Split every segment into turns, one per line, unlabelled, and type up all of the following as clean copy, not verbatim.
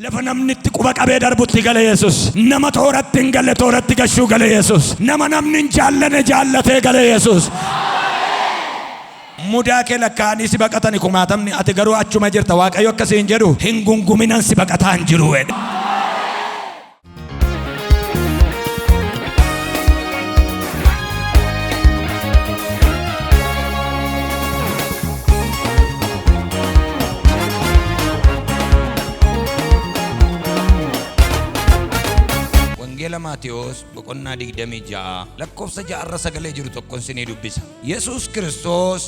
Lafa namni itti quba qabee darbutti gale Yesuus. Nama tooratti hin galle tooratti gashuu gale Yesuus. Nama namni hin jaallanne jaallatee gale Yesuus. Mudaa kee lakkaa'anii si baqatani kumaatamni ati garuu achuma jirta. Waaqayyo akkasiin jedhu hin gunguminan si baqataa hin jiru jedhe. Maatiyos boqonnaa 26 lakkoofsa 6 irra sagalee jiru tokkoon sinii dubbisa. Yesuus Kiristoos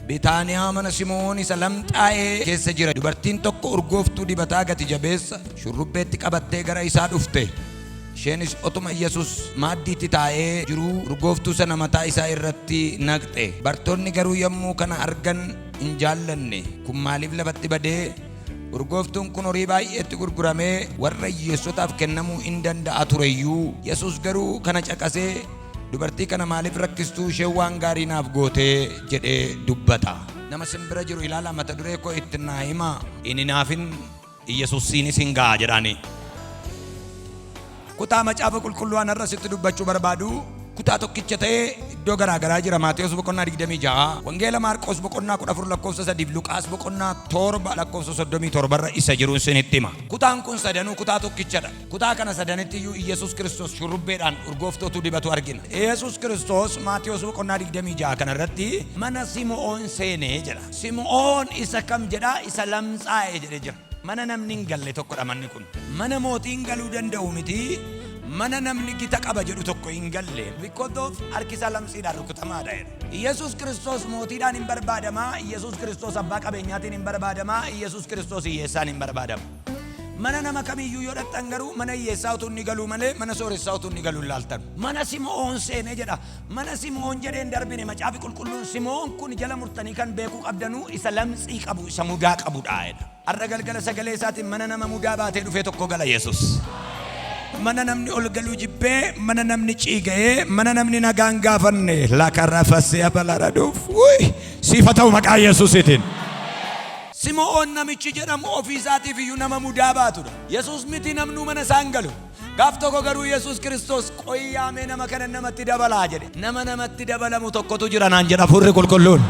Bitaaniyaa mana Simoon isa lamxaa'ee keessa jira. Dubartiin tokko urgooftuu dibataa gati jabeessa shurrubbeetti qabattee gara isaa dhufte. Isheenis otuma Yesuus maaddiitti taa'ee jiru urgooftuu sana mataa isaa irratti naqxe. Bartoonni garuu yommuu kana argan hin jaallanne. Kun maaliif lafatti badee? Urgooftuun kun horii baay'eetti gurguramee warra hiyyeessotaaf kennamuu hin danda'a tureyyuu. Yesuus garuu kana caqasee dubartii kana maaliif rakkistuu ishee waan gaarii naaf gootee jedhee dubbata. Nama simbira jiru ilaala mata duree koo itti naa himaa. Inni naafin Yesuus siinis hin ga'a jedhani. Kutaa macaafa qulqulluu ana irratti dubbachuu barbaadu kutaa tokkicha ta'ee iddoo garaagaraa jira. Maatiyos boqonnaa 26, Wangeela Maarqos boqonnaa 14 lakkoofsa 3, Luqaas boqonnaa 7 lakkoofsa 37 irra isa jiru isinitti hima. Kutaan kun sadanuu kutaa tokkichadha. Kutaa kana sadanitti iyyuu Yesuus Kiristoos shurrubbeedhaan urgooftootu dibatu argina. Yesuus Kiristoos Maatiyos boqonnaa 26 kana irratti mana Simoon seenee jedha. Simoon isa kam jedha? Isa lamxaa'ee jedhee jira. Mana namni hin galle tokkodha manni kun. Mana mootiin galuu danda'u miti. Mana namni gita qaba jedhu tokko hin galle. Because of harkisa lamsiidhaan rukutamaadha. Yesuus Kiristoos mootiidhaan hin barbaadama. Yesuus Kiristoos abbaa qabeenyaatiin hin barbaadama. Yesuus Kiristoos hiyyeessaan hin barbaadama. Mana nama kamiyyuu yoo dhaqxan garuu mana hiyyeessaa utuu inni galuu malee mana sooressaa utuu inni galuu laaltan. Mana Simoon seenee jedha. Mana Simoon jedheen darbine macaafi qulqulluun Simoon kun jala murtanii kan beekuu qabdanuu isa lamxii qabu isa mudaa qabudha. Har'a galgala sagalee isaatiin mana nama mudaa baatee dhufee tokko gala Yesuus. Mana namni ol galuu jibbee, mana namni ciigee, mana namni nagaan gaafanne lakarra fassee abalara dhuuf. Siifa ta'u maqaa Yesuusitiin. Simoon namichi jedhamu ofiisaatiif iyyuu nama mudaa baatudha. Yesuus miti namnuu mana isaan galu. Gaaf tokko garuu Yesuus Kiristoos qoyyaamee nama kana namatti dabalaa jedhe. Nama namatti dabalamu tokkotu jira naan jedha Hafuurri Qulqulluun.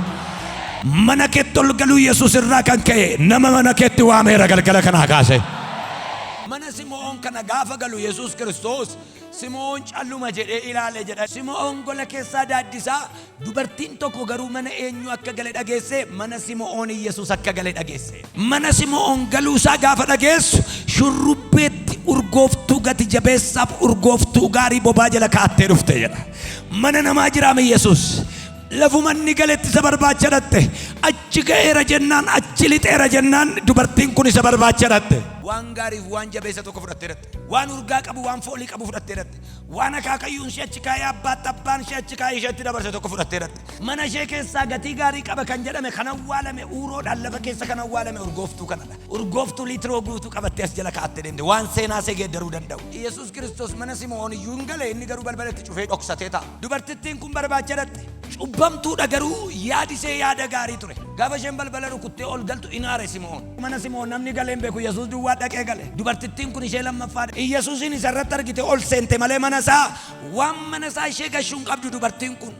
Mana keetti ol galuu Yesuus irraa kan ka'e nama mana keetti waameera galgala kanaa kaase. Mana Simoon kana gaafa galu Yesuus Kiristoos Simoon calluma jedhee ilaale jedha. Simoon gola keessaa daaddisaa. Dubartiin tokko garuu mana eenyu akka gale dhageesse? Mana Simoon Yesuus akka gale dhageesse. Mana Simoon galuusaa gaafa dhageessu shurrubbeetti urgooftuu gati jabeessaaf urgooftuu gaarii bobaa jala kaa'attee dhufte jedha. Mana namaa jiraame Yesuus. Lafumanni galetti isa barbaachadatte. Achi ga'eera jennaan achi lixeera jennaan dubartiin kun isa barbaachadatte. Waan gaariif waan jabeessa tokko fudhattee dhatte. Waan urgaa qabu waan foolii qabu fudhattee dhatte. Waan akaakayyuun ishee achi kaayee abbaan tabbaan ishee achi kaayee isheetti dabarse tokko fudhattee dhatte. Mana ishee keessaa gatii gaarii qaba kan jedhame kan awwaalame uuroodhaan lafa keessa kan awwaalame urgooftuu kanadha. Urgooftuu liitiroo guutuu qabattee as jala kaa'attee deemte waan seenaa see geeddaruu danda'u. Yesuus Kiristoos mana Simoon iyyuu hin gale inni garuu balbalatti cufee dhoksatee ta'a. Dubartittiin kun barbaachadatte. Cubbamtuudha garuu yaadisee yaada gaarii ture. Gaafa isheen balbala rukuttee ol galtu inaare Simoon. Mana Simoon namni galeen beeku Yesuus duwwaa dhaqee gale. Dubartittiin kun ishee lammaffaadha. Yesuusin isarratti argite ol seente malee mana isaa waan mana isaa ishee gashuun qabdu dubartiin kun.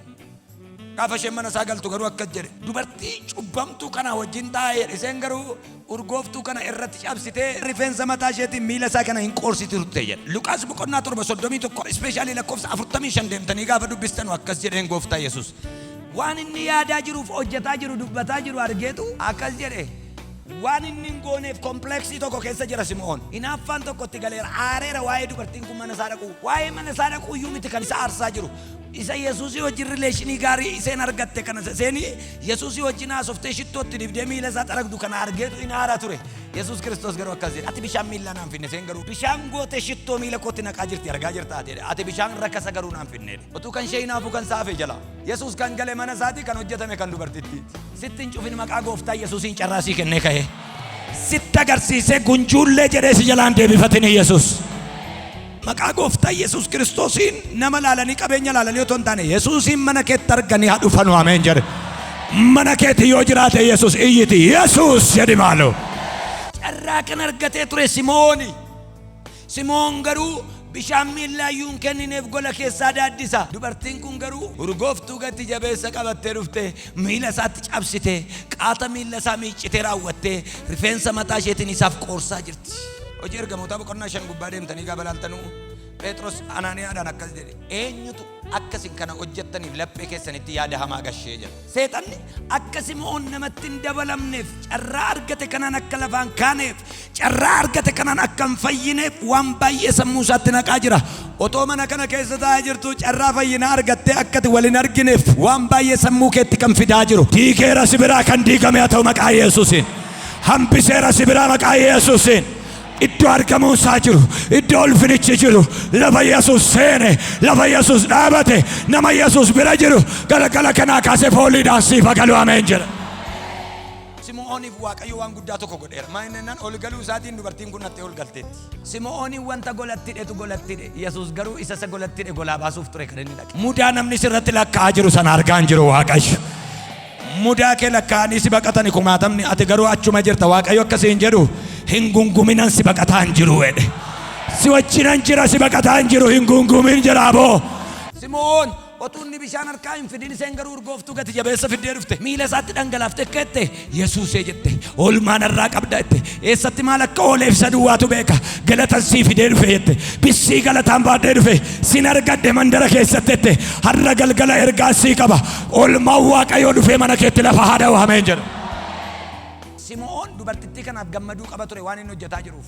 Gaafa isheen mana isaa galtu garuu akkas jedhe. Dubartii cubbamtuu kana wajjin taa'ee isheen garuu urgooftuu kana irratti cabsitee rifeensa mataa isheetiin miila isaa kana hin qoorsiti turte jedhe. Luqaas boqonnaa 7:31 ispeeshaalii lakkoofsa 45 deemtanii gaafa dubbistanu akkas jedheen gooftaa Yesuus. Waan inni yaadaa jiruuf hojjetaa jiru dubbataa jiru argeetu akkas jedhe. Waan inni hin gooneef kompleksii tokko keessa jira Simoon. Hinaaffaan tokkotti galeera aareera waa'ee dubartiin kun mana isaa dhaqu. Waa'ee mana isaa dhaqu iyyuu miti kan isa aarsaa jiru. Isa Yesuusii wajjin rileeshinii gaarii iseen argatte kana seeni Yesuusii wajjin haasoftee shittootti dibdee miila isaa xaragdu kana argeetu in aaraa ture. Yesuus Kiristoos garuu akkas jedhe. Ati bishaan miila naan finne seen garuu bishaan gootee shittoo miila kootti naqaa jirti argaa jirtaa jedhe. Ati bishaan rakkasa garuu naan finne. Otuu kan ishee hinaafu kan saafee jala. Yesuus kan gale mana isaatii kan hojjetame kan dubartittii. Sittiin cufin maqaa gooftaa Yesuusiin carraasii kennee ka'e. Sitta agarsiisee gunjuullee jedhee si jalaan deebifatini Yesuus. Maqaa gooftaa Yesuus Kiristoosiin nama laalanii qabeenya laalanii otoo hin taane Yesuusiin mana keetti arganii haa dhufanu ameen jedhe. Mana keetti yoo jiraate Yesuus iyyiti Yesuus jedhi maaloo. carraa kan argatee ture Simooni. Simoon garuu bishaan miillaayyuun kennineef gola keessaa daaddisa. Dubartiin kun garuu urgooftuu gati jabeessa qabattee dhufte, miila isaatti cabsite, qaata miila isaa miiccitee raawwattee rifeensa mataa isheetiin isaaf qoorsaa jirti. Hojii ergamootaa boqonnaa 5 gubbaa deemtanii gaafa laaltanuu Phexros Anaaniyaadhaan akkas jedhe, eenyutu akkasin kana hojjettaniif laphee keessanitti yaada hamaa gashee jedha. Seexanni akka Simoon namatti hin dabalamneef, carraa argate kanaan akka lafaan kaaneef, carraa argate kanaan akka hin fayyineef waan baay'ee sammuu isaatti naqaa jira. Otoo mana kana keessa taa'aa jirtu carraa fayyinaa argattee akkati wal hin argineef waan baay'ee sammuu keetti kan fidaa jiru. Diigeera sibiraa kan diigame haa ta'u maqaa Yesuusiin. Hambiseera sibiraa maqaa Yesuusiin. Iddoo argamuun isaa jiru, iddoo ulfinichi jiru, lafa Yesuus seene, lafa Yesuus dhaabate, nama Yesuus bira jiru, galgala kanaa kaasee fooliidhaan siifa galu ameen jedha. Simooniif Waaqayyo waan guddaa tokko godheera. Maalinnaan ol galuu isaatiin dubartiin kun nattee ol galteetti. Simooniin wanta golattidhetu golattidhe. Yesuus garuu isa golattidhe golaa baasuuf ture kan inni dhaqe. Mudaa namni sirratti lakkaa'aa jiru sana argaa hin jiru Waaqayyo. Mudaa kee lakkaa'anii si baqatani kumaatamni, ati garuu achuma jirta. Waaqayyo akkasiin jedhu hin gunguminan si baqataa hin jiru jedhe. Si wajjinan jira si baqataa hin jiru, hin gungumin jira boo. Simoon otuu inni bishaan harkaa hin fidin isheen garuu urgooftuu gati jabeessa fiddee dhufte. Miila isaatti dhangalaaftee akka jette Yesuusee jette. Oolmaan irraa qabda jette. Eessatti maal akka ooleef isa duwwaatu beeka. Galatan sii fidee dhufe jette. Bissii galataan baadhee dhufe. Sin argadde mandara keessatti jette. Har'a galgala ergaa sii qaba. Oolmaan Waaqayyoo dhufee mana keetti lafa haa dha'u ameen jedha. Simoon dubartittii kanaaf gammaduu qaba ture waan inni hojjetaa jiruuf.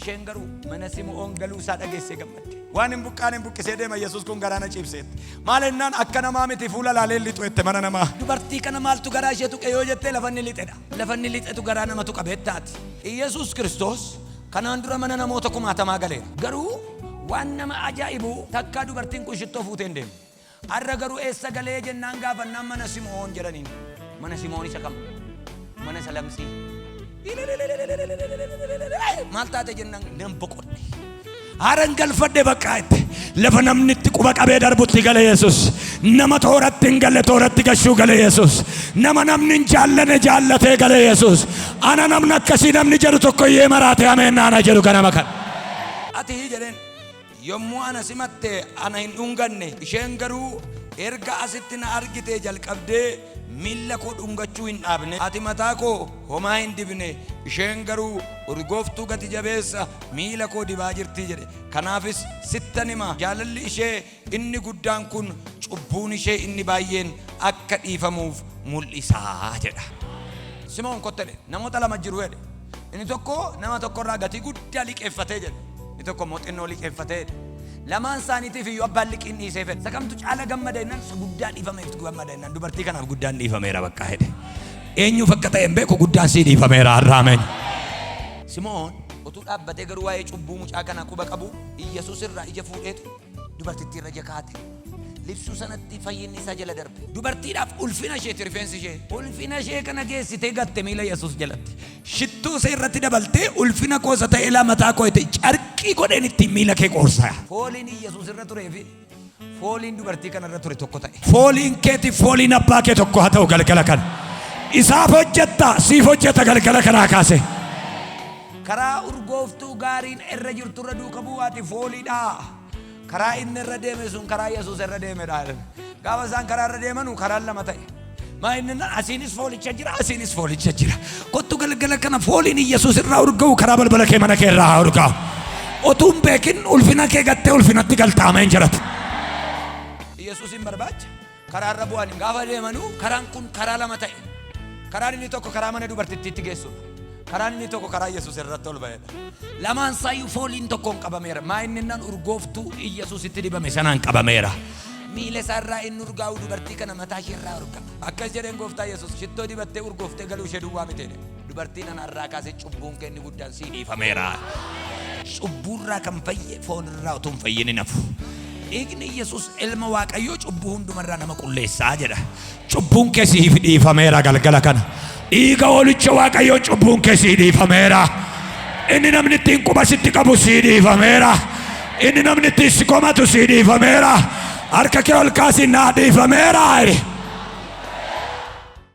Isheen garuu mana Simoon galuu isaa dhageessee gammadde. Waan hin buqqaan hin buqqisee deema Yesuus kun garaana ciibseetti. Maal ennaan akka namaa miti fuula laalee lixu jette mana namaa. Dubartii kana maaltu garaa ishee tuqe yoo jettee lafanni lixedha. Lafanni lixetu garaa nama tuqa beektaati. Yesuus Kiristoos kanaan dura mana namoota kumaatamaa galeera. Garuu waan nama ajaa'ibu takkaa dubartiin kun shittoo fuutee hin deemu. Har'a garuu eessa galee jennaan gaafannaan mana Simoon jedhaniin. Mana Simoon isa kam? Mana Salamsii. Maal taate jennaan nan boqodhe. Haaran galfadhe bakka itti lafa namni itti quba qabee darbutti gale Yesuus. Nama tooratti hin galle tooratti gashuu gale Yesuus. Nama namni hin jaallanne jaallatee gale Yesuus. Ana namni akkasii namni jedhu tokko iyyee maraate ameen ana jedhu ganama kan. Ati jedheen yommuu ana simatte ana hin dhunganne, isheen garuu erga asitti na argite jalqabdee miilla koo dhungachuu hin dhaabne. Ati mataa koo homaa hin dibne, isheen garuu urgooftuu gati jabeessa miila koo dibaa jirti jedhe. Kanaafis sittan hima jaalalli ishee inni guddaan kun cubbuun ishee inni baay'een akka dhiifamuuf mul'isaa jedha. Simoon kottele namoota lama jiru jedhe. Inni tokko nama tokkorraa gatii guddaa liqeeffatee jedhe. Inni tokko immoo xinnoo liqeeffatee jedhe. Lamaan isaaniitiif iyyuu abbaan liqiin dhiisee fedhe. Sakamtu caala gammada jennaan isa guddaa dhiifameef gammada jennaan dubartii kanaaf guddaan dhiifameera bakka jedhe. Eenyuuf akka ta'e hin beeku guddaan sii dhiifameera har'aameen. Simoon utuu dhaabbatee garuu waa'ee cubbuu mucaa kana quba qabu Yesuus irraa ija fuudheetu dubartittii irra jakaate. Libsuu sanatti fayyinni isaa jala darbe. Dubartiidhaaf ulfina isheeti rifeensi ishee. Ulfina ishee kana geessitee gatte miila Yesuus jalatti. Shittuu ishee irratti dabaltee ulfina koosa ta'e laa mataa koo ta'e carqii godheen ittiin miila kee qoorsaa. Fooliin Yesuus irra turee fi fooliin dubartii kana irra ture tokko ta'e. Fooliin keetiif fooliin abbaa kee tokko haa ta'u galgala kana. Isaaf hojjetta siif hojjeta galgala kanaa kaase. Karaa urgooftuu gaariin irra jirtu irra duuka bu'aati fooliidhaa. Karaa inni irra deeme sun karaa Yesuus irra deemedha. Gaafa isaan karaa irra deemanu karaan lama ta'e. Maa inni asiinis foolicha jira, asiinis foolicha jira. Kottu galgala kana fooliin Yesuus irraa urga'u karaa balbala kee mana kee irraa haa urga'u. Otuun beekin ulfina kee gattee ulfinatti galtaameen jiratu. Yesuus hin barbaacha. Karaa irra bu'an gaafa deemanu karaan kun karaa lama ta'e. Karaan inni tokko karaa mana dubartittiitti geessudha. Karaan inni tokko karaa Yesuus irratti ol ba'edha. Lamaan saayuu fooliin tokkoon qabameera. Maa inni nan urgooftuu Yesuusitti dibame sanaan qabameera. Miila isaa irraa inni urgaa'u dubartii kana mataa ishee irraa urga. Akkas jedheen gooftaa Yesuus shittoo dibattee urgooftee galuu ishee duwwaa miteedha. Dubartiin ana irraa kaasee cubbuun kee inni guddaan sii dhiifameera. Cubbuurraa kan fayye foon irraa utuu hin fayyin hin hafu. Dhiigni Yesuus ilma Waaqayyoo cubbuu hundumarraa nama qulleessaa jedha. Cubbuun kee siif dhiifameera galgala kana. Dhiiga hoolicha Waaqayyoo cubbuun kee sii dhiifameera. Inni namni ittiin quba sitti qabu sii dhiifameera. Inni namni ittiin si komatu sii dhiifameera. Harka kee ol kaasi naa dhiifameera.